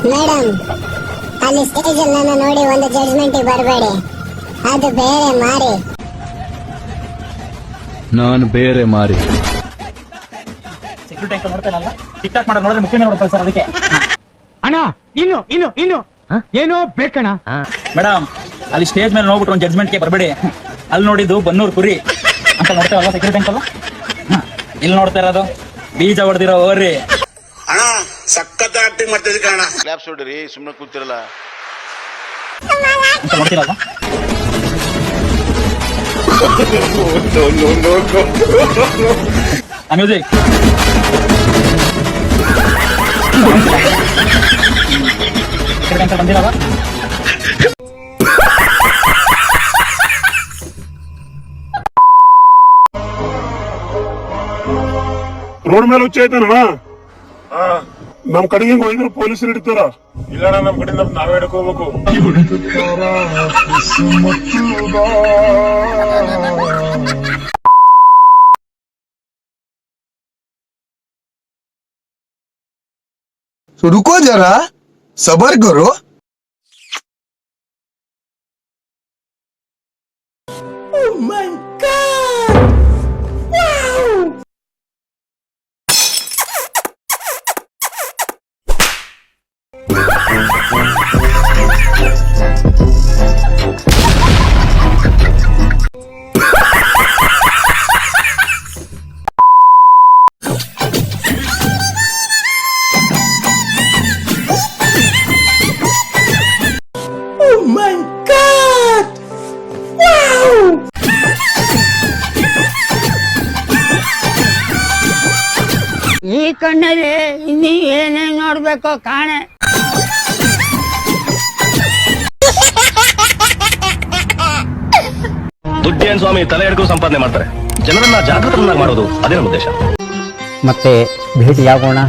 Madam, ಅಲ್ಲಿ stage ಅಲ್ಲಿ ನನ್ನ ನೋಡಿ ಒಂದು ಜಡ್ಜ್ಮೆಂಟ್ ಬರಬೇಡಿ. ಅದು ಬೇರೆ ಮಾರಿ. ನಾನು ಬೇರೆ ಮಾರಿ. ಸೆಕ್ಯೂರಿಟಿ ಅಂಕಲ್ ನೋಡ್ತಾನಲ್ಲ, ಟಿಕ್ ಟಾಕ್ ಮಾಡೋದು ನೋಡಿದ್ರೆ ಮುಖ್ಯ ನೋಡ್ತಾರೆ ಸರ್. ಅದಕ್ಕೆ ಅಣ್ಣ ಇನ್ನು ಏನೋ ಬೇಕಣ್ಣ. ಮೇಡಮ್, ಅಲ್ಲಿ ಸ್ಟೇಜ್ ಮೇಲೆ ನೋಡ್ಬಿಟ್ರು ಒಂದು ಜಡ್ಜ್ಮೆಂಟ್ಗೆ ಬರಬೇಡಿ. ಅಲ್ಲಿ ನೋಡಿದ್ದು ಬನ್ನೂರು ಕುರಿ ಅಂತ ನೋಡ್ತಾರಲ್ಲ ಸೆಕ್ಯೂರಿಟಿ ಅಂಕಲ್. ಇಲ್ಲಿ ನೋಡ್ತಾ ಇರೋದು ಬೀಜ ಹೊಡೆದಿರೋ ಓರಿ. ಅಣ್ಣ ಸಖತ್ ಆಕ್ಟಿಂಗ್ ಮಾಡ್ತಿದ್ದೆ ಕಣ. ಕ್ಲಾಪ್ಸ್ ಹೊಡ್ರಿ, ಸುಮ್ಮನೆ ಕೂತಿರಲ್ಲ ಅಂತ ನೋಡ್ತಿರಲ್ಲ. ಮ್ಯೂಸಿಕ್ ಬಂದಿರಲ್ಲ. ರೋಡ್ ಮೇಲೆ ಹುಚ್ಚ ಐತಣ್ಣ. ನಮ್ ಕಡೆಗೆ ಹೋಗಿದ್ರೆ ಪೊಲೀಸರು ಹಿಡಿತಾರ. ಇಲ್ಲ ನಮ್ ಕಡೆಯಿಂದ ನಾವೇ ಹಿಡ್ಕೋಬೇಕು. तो रुको जरा, सबर करो. Oh my God! Wow! Oh my God! Wow! ಈ ಕಣ್ಣಲ್ಲಿ ಇನ್ನೀ ಏನೇನ್ ನೋಡ್ಬೇಕೋ ಕಾಣೆ. ದುಡ್ಡೇನ್ ಸ್ವಾಮಿ ತಲೆ ಹಿಡ್ಕೊಂಡು ಸಂಪಾದನೆ ಮಾಡ್ತಾರೆ. ಜನರನ್ನ ಜಾಗೃತರನ್ನಾಗಿ ಮಾಡೋದು ಅದೇ ನಮ್ಮ ಉದ್ದೇಶ. ಮತ್ತೆ ಭೇಟಿಯಾಗೋಣ.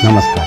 ನಮಸ್ಕಾರ.